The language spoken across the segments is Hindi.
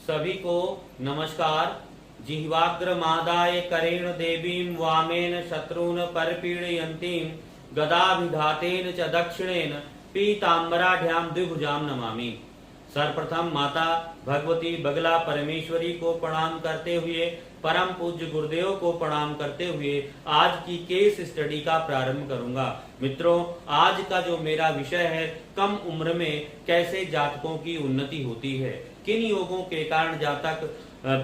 सभी को नमस्कार। जिह्वाग्रमादाय करेण देवीं वामेन शत्रून् परिपीडयन्तीं गदाभिघातेन च दक्षिणेन पीताम्बराढ्यां द्विभुजां नमामि। सर्वप्रथम माता भगवती बगला परमेश्वरी को प्रणाम करते हुए, परम पूज्य गुरुदेव को प्रणाम करते हुए आज की केस स्टडी का प्रारंभ करूंगा। मित्रों, आज का जो मेरा विषय है, कम उम्र में कैसे जातकों की उन्नति होती है, किन योगों के कारण जातक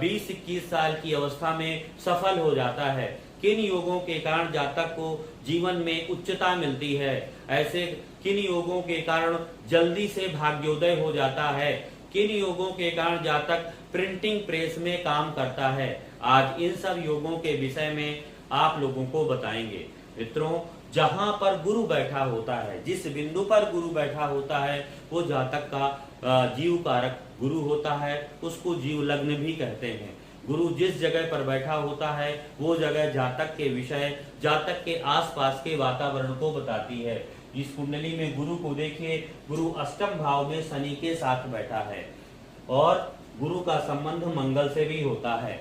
20-21 साल की अवस्था में सफल हो जाता है, किन योगों के कारण जातक को जीवन में उच्चता मिलती है, ऐसे किन योगों के कारण जल्दी से भाग्योदय हो जाता है, किन योगों के कारण जातक प्रिंटिंग प्रेस में काम करता है। आज इन सब योगों के विषय में आप लोगों को बताएंगे। मित्रों, जहां पर गुरु बैठा होता है, जिस बिंदु पर गुरु बैठा होता है, वो जातक का जीव कारक गुरु होता है, उसको जीव लग्न भी कहते हैं। गुरु जिस जगह पर बैठा होता है वो जगह जातक के विषय, जातक के आसपास के वातावरण को बताती है। इस कुंडली में गुरु को देखिए, गुरु अष्टम भाव में शनि के साथ बैठा है और गुरु का संबंध मंगल से भी होता है।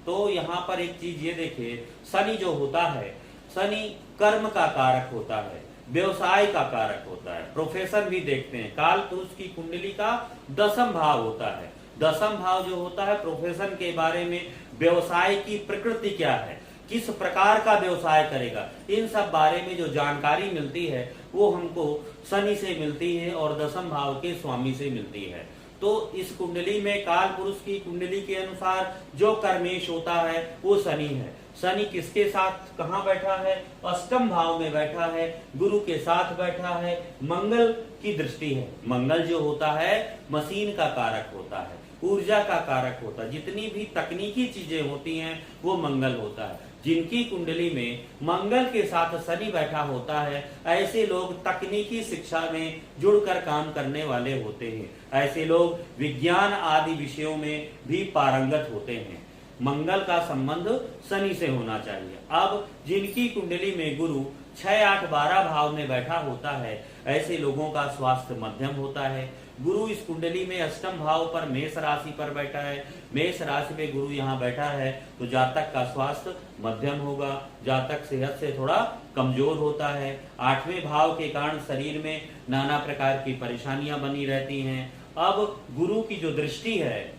तो यहाँ पर एक चीज ये देखिए, शनि जो होता है, शनि कर्म का कारक होता है, व्यवसाय का कारक होता है, प्रोफेशन भी देखते हैं। काल पुरुष की कुंडली का 10म भाव होता है। 10म भाव जो होता है प्रोफेशन के बारे में, व्यवसाय की प्रकृति क्या है, किस प्रकार का व्यवसाय करेगा, इन सब बारे में जो जानकारी मिलती है वो हमको शनि से मिलती है और 10म भाव के स्वामी से मिलती है। तो इस कुंडली में, काल पुरुष की कुंडली के अनुसार जो कर्मेश होता है वो शनि है। शनि किसके साथ कहाँ बैठा है? अष्टम भाव में बैठा है, गुरु के साथ बैठा है, मंगल की दृष्टि है। मंगल जो होता है मशीन का कारक होता है, ऊर्जा का कारक होता है, जितनी भी तकनीकी चीजें होती हैं वो मंगल होता है। जिनकी कुंडली में मंगल के साथ शनि बैठा होता है, ऐसे लोग तकनीकी शिक्षा में जुड़कर काम करने वाले होते हैं। ऐसे लोग विज्ञान आदि विषयों में भी पारंगत होते हैं। मंगल का संबंध शनि से होना चाहिए। अब जिनकी कुंडली में गुरु 6, 8, 12 भाव में बैठा होता है, ऐसे लोगों का स्वास्थ्य मध्यम होता है। गुरु इस कुंडली में अष्टम भाव पर मेष राशि पर बैठा है, मेष राशि में गुरु यहाँ बैठा है, तो जातक का स्वास्थ्य मध्यम होगा, जातक सेहत से थोड़ा कमजोर होता है। 8वें भाव के कारण शरीर में नाना प्रकार की परेशानियां बनी रहती हैं। अब गुरु की जो दृष्टि है,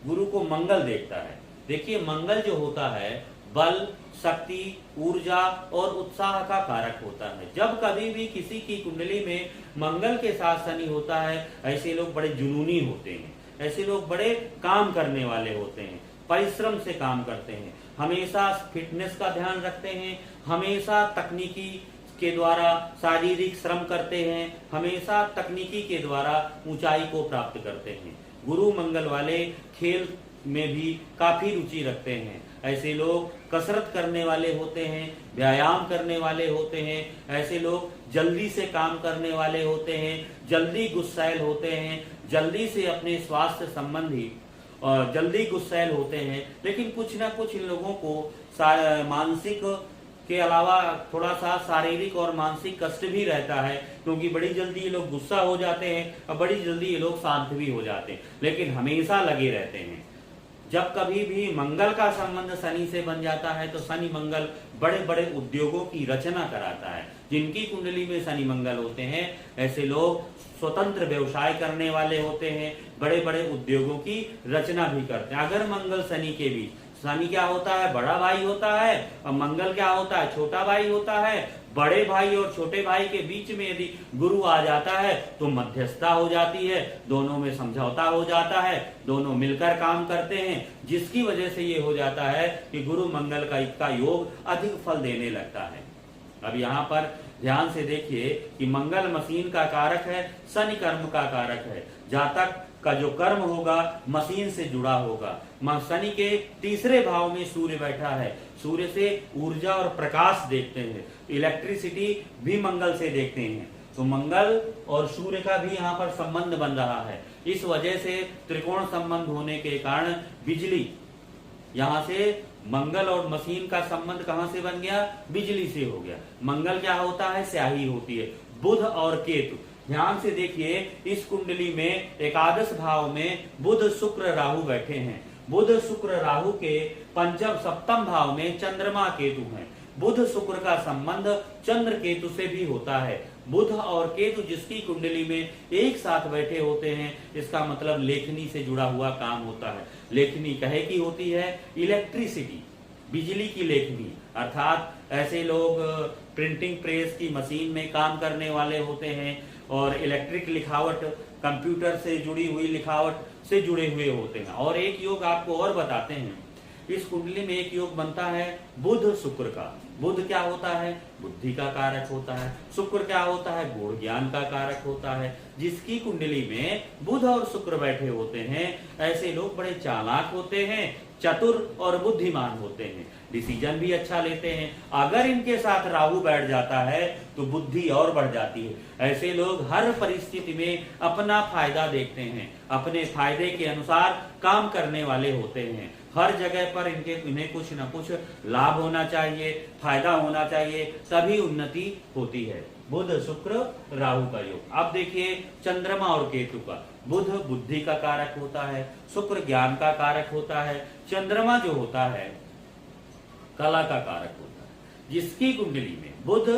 गुरु को मंगल देखता है। देखिए, मंगल जो होता है बल, शक्ति, ऊर्जा और उत्साह का कारक होता है। जब कभी भी किसी की कुंडली में मंगल के साथ शनि होता है, ऐसे लोग बड़े जुनूनी होते हैं, ऐसे लोग बड़े काम करने वाले होते हैं, परिश्रम से काम करते हैं, हमेशा फिटनेस का ध्यान रखते हैं, हमेशा तकनीकी के द्वारा शारीरिक श्रम करते हैं, हमेशा तकनीकी के द्वारा ऊंचाई को प्राप्त करते हैं। गुरु मंगल वाले खेल में भी काफी रुचि रखते हैं। ऐसे लोग कसरत करने वाले होते हैं, व्यायाम करने वाले होते हैं, ऐसे लोग जल्दी से काम करने वाले होते हैं, जल्दी गुस्सैल होते हैं, जल्दी से अपने स्वास्थ्य संबंधी जल्दी गुस्सैल होते हैं। लेकिन कुछ ना कुछ इन लोगों को मानसिक के अलावा थोड़ा सा शारीरिक और मानसिक कष्ट भी रहता है, क्योंकि बड़ी जल्दी ये लोग गुस्सा हो जाते हैं और बड़ी जल्दी ये लोग शांत भी हो जाते हैं, लेकिन हमेशा लगे रहते हैं। जब कभी भी मंगल का संबंध शनि से बन जाता है तो शनि मंगल बड़े बड़े उद्योगों की रचना कराता है। जिनकी कुंडली में शनि मंगल होते हैं, ऐसे लोग स्वतंत्र व्यवसाय करने वाले होते हैं, बड़े बड़े उद्योगों की रचना भी करते हैं। अगर मंगल शनि के बीच, शनि क्या होता है? बड़ा भाई होता है, और मंगल क्या होता है? छोटा भाई होता है। बड़े भाई और छोटे भाई के बीच में यदि गुरु आ जाता है तो मध्यस्थता हो जाती है, दोनों में समझौता हो जाता है, दोनों मिलकर काम करते हैं, जिसकी वजह से ये हो जाता है कि गुरु मंगल का योग अधिक फल देने लगता है। अब यहाँ पर ध्यान से देखिए कि मंगल मशीन का कारक है, शनि कर्म का कारक है। जातक का जो कर्म होगा मशीन से जुड़ा होगा। शनि के 3रे भाव में सूर्य बैठा है, सूर्य से ऊर्जा और प्रकाश देखते हैं, इलेक्ट्रिसिटी भी मंगल से देखते हैं। तो मंगल और सूर्य का भी यहाँ पर संबंध बन रहा है। इस वजह से त्रिकोण संबंध होने के कारण बिजली यहाँ से मंगल और मशीन का संबंध कहां से बन गया? बिजली से हो गया। मंगल क्या होता है? स्याही होती है। बुध और केतु, ध्यान से देखिए, इस कुंडली में एकादश भाव में बुध शुक्र राहु बैठे हैं। बुध शुक्र राहु के पंचम सप्तम भाव में चंद्रमा केतु हैं। बुध शुक्र का संबंध चंद्र केतु से भी होता है। बुध और केतु जिसकी कुंडली में एक साथ बैठे होते हैं, इसका मतलब लेखनी से जुड़ा हुआ काम होता है। लेखनी कहे की होती है? इलेक्ट्रिसिटी, बिजली की लेखनी, अर्थात ऐसे लोग प्रिंटिंग प्रेस की मशीन में काम करने वाले होते हैं और इलेक्ट्रिक लिखावट, कंप्यूटर से जुड़ी हुई लिखावट से जुड़े हुए होते हैं। और एक योग आपको और बताते हैं, इस कुंडली में एक योग बनता है बुध शुक्र का। बुध क्या होता है? बुद्धि का कारक होता है। शुक्र क्या होता है? गुण ज्ञान का कारक होता है। जिसकी कुंडली में बुध और शुक्र बैठे होते हैं, ऐसे लोग बड़े चालाक होते हैं, चतुर और बुद्धिमान होते हैं, डिसीजन भी अच्छा लेते हैं। अगर इनके साथ राहु बैठ जाता है तो बुद्धि और बढ़ जाती है। ऐसे लोग हर परिस्थिति में अपना फायदा देखते हैं, अपने फायदे के अनुसार काम करने वाले होते हैं। हर जगह पर इन्हें कुछ न कुछ लाभ होना चाहिए, फायदा होना चाहिए, तभी उन्नति होती है। बुध शुक्र राहु का योग। अब देखिए चंद्रमा और केतु का। बुध बुद्धि का कारक होता है, शुक्र ज्ञान का कारक होता है, चंद्रमा जो होता है कला का कारक होता है। जिसकी कुंडली में बुध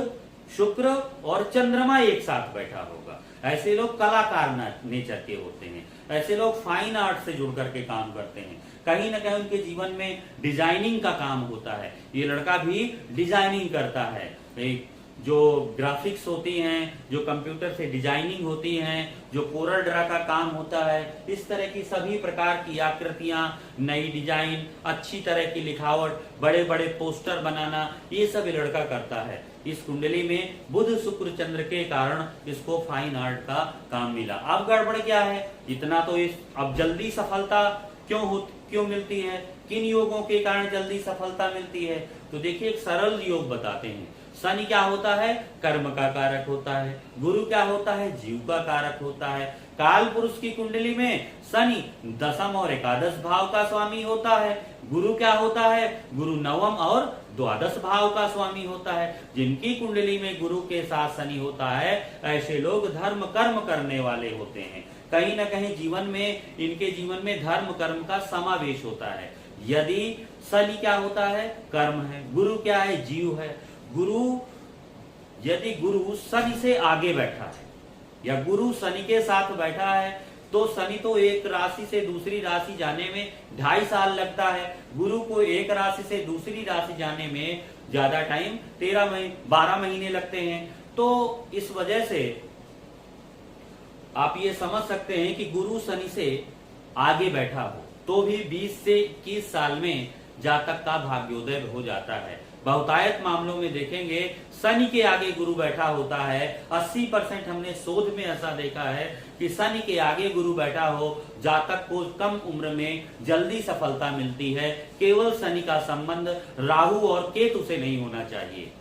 शुक्र और चंद्रमा एक साथ बैठा होगा, ऐसे लोग कलाकार नेचर के होते हैं। ऐसे लोग फाइन आर्ट से जुड़ करके काम करते हैं। कहीं ना कहीं उनके जीवन में डिजाइनिंग का काम होता है। ये लड़का भी डिजाइनिंग करता है। जो ग्राफिक्स होती हैं, जो कंप्यूटर से डिजाइनिंग होती हैं, जो कोरल ड्रा का काम होता है, इस तरह की सभी प्रकार की आकृतियां, नई डिजाइन, अच्छी तरह की लिखावट, बड़े बड़े पोस्टर बनाना, ये सब लड़का करता है। इस कुंडली में बुध शुक्र चंद्र के कारण इसको फाइन आर्ट का काम मिला। अब गड़बड़ क्या है? इतना तो अब जल्दी सफलता क्यों मिलती है? किन योगों के कारण जल्दी सफलता मिलती है? तो देखिए एक सरल योग बताते हैं। शनि क्या होता है? कर्म का कारक होता है। गुरु क्या होता है? जीव का कारक होता है। काल पुरुष की कुंडली में शनि दशम और एकादश भाव का स्वामी होता है। गुरु क्या होता है? गुरु नवम और द्वादश भाव का स्वामी होता है। जिनकी कुंडली में गुरु के साथ शनि होता है, ऐसे लोग धर्म कर्म करने वाले होते हैं। कहीं ना कहीं इनके जीवन में धर्म कर्म का समावेश होता है। यदि शनि क्या होता है? कर्म है। गुरु क्या है? जीव है। यदि गुरु शनि से आगे बैठा है या गुरु शनि के साथ बैठा है, तो शनि तो एक राशि से दूसरी राशि जाने में 2.5 साल लगता है। गुरु को एक राशि से दूसरी राशि जाने में ज्यादा टाइम 12 महीने लगते हैं। तो इस वजह से आप ये समझ सकते हैं कि गुरु शनि से आगे बैठा हो तो भी 20 से 21 साल में जातक का भाग्योदय हो जाता है। बहुतायत मामलों में देखेंगे शनि के आगे गुरु बैठा होता है। 80% हमने शोध में ऐसा देखा है कि शनि के आगे गुरु बैठा हो, जातक को कम उम्र में जल्दी सफलता मिलती है। केवल शनि का संबंध राहु और केतु से नहीं होना चाहिए।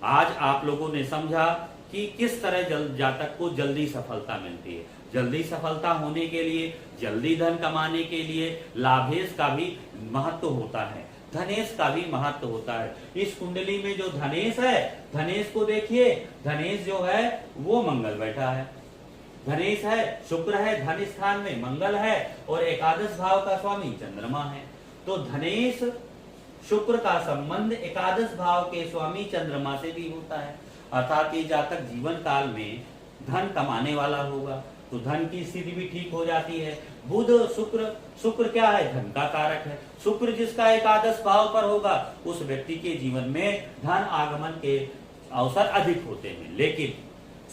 आज आप लोगों ने समझा कि किस तरह जातक को जल्दी सफलता मिलती है। जल्दी सफलता होने के लिए, जल्दी धन कमाने के लिए लाभेश का भी महत्व होता है, धनेश का भी महत्व होता है। इस कुंडली में जो धनेश है, धनेश को देखिए, धनेश जो है वो मंगल बैठा है। धनेश है, शुक्र है, धन स्थान में मंगल है और एकादश भाव का स्वामी चंद्रमा है। तो धनेश शुक्र का संबंध एकादश भाव के स्वामी चंद्रमा से भी होता है। अर्थात ये जातक जीवन काल में धन कमाने वाला होगा तो धन की स्थिति भी ठीक हो जाती है। बुध शुक्र क्या है? धन का कारक है। शुक्र जिसका एकादश भाव पर होगा उस व्यक्ति के जीवन में धन आगमन के अवसर अधिक होते हैं। लेकिन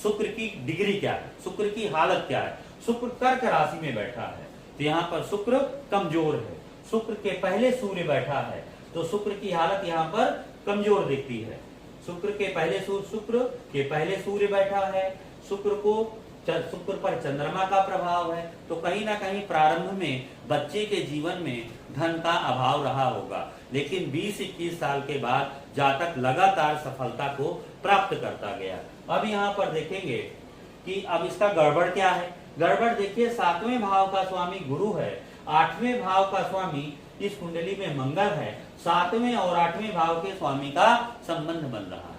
शुक्र की डिग्री क्या है? शुक्र की हालत क्या है? शुक्र कर्क राशि में बैठा है तो यहाँ पर शुक्र कमजोर है। शुक्र के पहले सूर्य बैठा है तो शुक्र की हालत यहाँ पर कमजोर दिखती है। शुक्र के पहले सूर्य बैठा है। शुक्र पर चंद्रमा का प्रभाव है। तो कहीं ना कहीं प्रारंभ में बच्चे के जीवन में धन का अभाव रहा होगा, लेकिन 20-21 साल के बाद जातक लगातार सफलता को प्राप्त करता गया। अब यहाँ पर देखेंगे कि अब इसका गड़बड़ क्या है। गड़बड़ देखिए, 7वें भाव का स्वामी गुरु है, 8वें भाव का स्वामी इस कुंडली में मंगल है, सातवें और आठवें भाव के स्वामी का संबंध बन रहा है।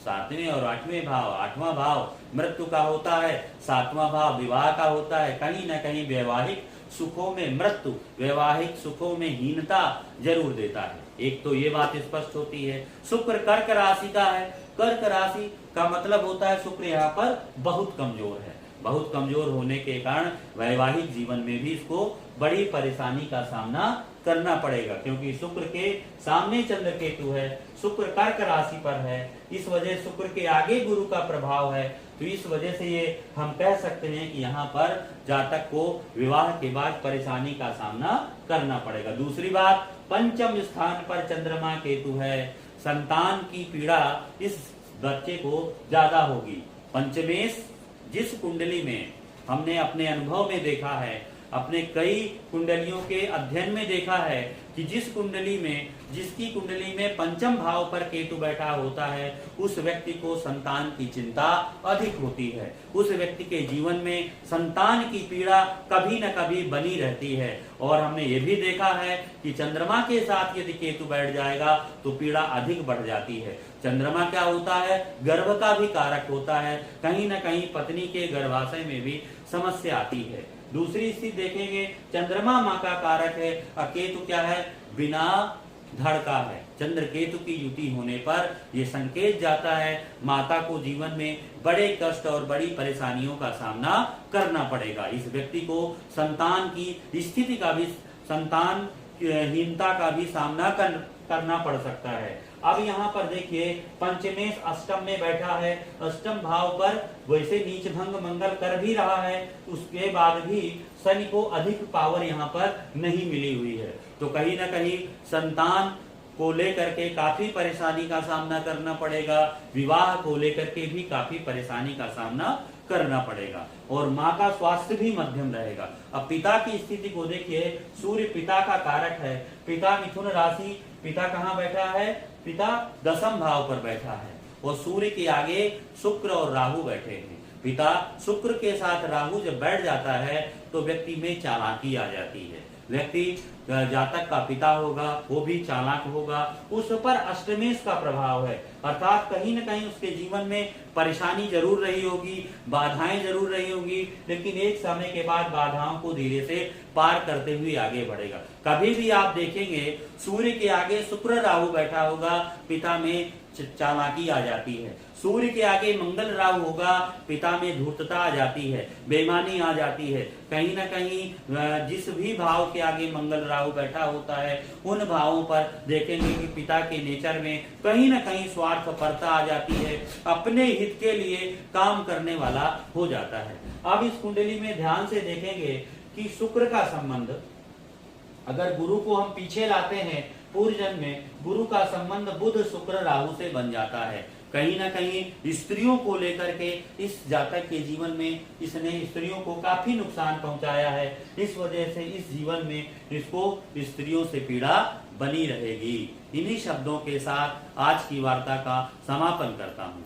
सातवें और आठवें भाव, आठवां भाव मृत्यु का होता है, सातवां भाव विवाह का होता है। कहीं ना कहीं वैवाहिक सुखों में मृत्यु, वैवाहिक सुखों में हीनता जरूर देता है। एक तो ये बात स्पष्ट होती है। शुक्र कर्क राशि का है। कर्क राशि का मतलब होता है शुक्र यहाँ पर बहुत कमजोर है। बहुत कमजोर होने के कारण वैवाहिक जीवन में भी इसको बड़ी परेशानी का सामना करना पड़ेगा, क्योंकि शुक्र के सामने चंद्र केतु है, शुक्र कर्क राशि पर है, इस वजह शुक्र के आगे गुरु का प्रभाव है। तो इस वजह से ये हम कह सकते हैं कि यहाँ पर जातक को विवाह के बाद परेशानी का सामना करना पड़ेगा। दूसरी बात, पंचम स्थान पर चंद्रमा केतु है, संतान की पीड़ा इस बच्चे को ज्यादा होगी। पंचमेश जिस कुंडली में हमने अपने अनुभव में देखा है, अपने कई कुंडलियों के अध्ययन में देखा है कि जिसकी कुंडली में पंचम भाव पर केतु बैठा होता है, उस व्यक्ति को संतान की चिंता अधिक होती है। उस व्यक्ति के जीवन में संतान की पीड़ा कभी न कभी बनी रहती है। और हमने ये भी देखा है कि चंद्रमा के साथ यदि केतु बैठ जाएगा तो पीड़ा अधिक बढ़ जाती है। चंद्रमा क्या होता है? गर्भ का भी कारक होता है। कहीं न कहीं पत्नी के गर्भाशय में भी समस्या आती है। दूसरी स्थिति देखेंगे, चंद्रमा माँ का कारक है और केतु क्या है? बिना धड़ का है। चंद्र केतु की युति होने पर यह संकेत जाता है माता को जीवन में बड़े कष्ट और बड़ी परेशानियों का सामना करना पड़ेगा। इस व्यक्ति को संतान की स्थिति का भी, संतान हीनता का भी सामना करना पड़ सकता है। अब यहाँ पर देखिए, पंचमेश अष्टम में बैठा है। अष्टम भाव पर वैसे नीच भंग मंगल कर भी रहा है, उसके बाद भी शनि को अधिक पावर यहाँ पर नहीं मिली हुई है। तो कहीं ना कहीं संतान को लेकर के काफी परेशानी का सामना करना पड़ेगा। विवाह को लेकर के भी काफी परेशानी का सामना करना पड़ेगा। और माँ का स्वास्थ्य भी मध्यम रहेगा। अब पिता की स्थिति को देखिए, सूर्य पिता का कारक है। पिता मिथुन राशि, पिता कहाँ बैठा है? पिता दसम भाव पर बैठा है और सूर्य के आगे शुक्र और राहु बैठे हैं। पिता शुक्र के साथ राहु जब बैठ जाता है तो व्यक्ति में चालाकी आ जाती है। व्यक्ति जातक का पिता होगा वो भी चालाक होगा, उस पर अष्टमेश का प्रभाव है, अर्थात कहीं न कहीं उसके जीवन में परेशानी जरूर रही होगी, बाधाएं जरूर रही होगी, लेकिन एक समय के बाद बाधाओं को धीरे से पार करते हुए आगे बढ़ेगा। कभी भी आप देखेंगे सूर्य के आगे शुक्र राहु बैठा होगा, पिता में चालाकी आ जाती है। सूर्य के आगे मंगल राहु होगा, पिता में धूर्तता आ जाती है, बेईमानी आ जाती है। कहीं ना कहीं जिस भी भाव के आगे मंगल राहु बैठा होता है उन भावों पर देखेंगे कि पिता के नेचर में कहीं ना कहीं स्वार्थपरता आ जाती है, अपने हित के लिए काम करने वाला हो जाता है। अब इस कुंडली में ध्यान से देखेंगे कि शुक्र का संबंध, अगर गुरु को हम पीछे लाते हैं, पूर्व जन्म में गुरु का संबंध बुध शुक्र राहु से बन जाता है। कहीं ना कहीं स्त्रियों को लेकर के इस जातक के जीवन में इसने स्त्रियों को काफी नुकसान पहुंचाया है। इस वजह से इस जीवन में इसको स्त्रियों से पीड़ा बनी रहेगी। इन्हीं शब्दों के साथ आज की वार्ता का समापन करता हूं।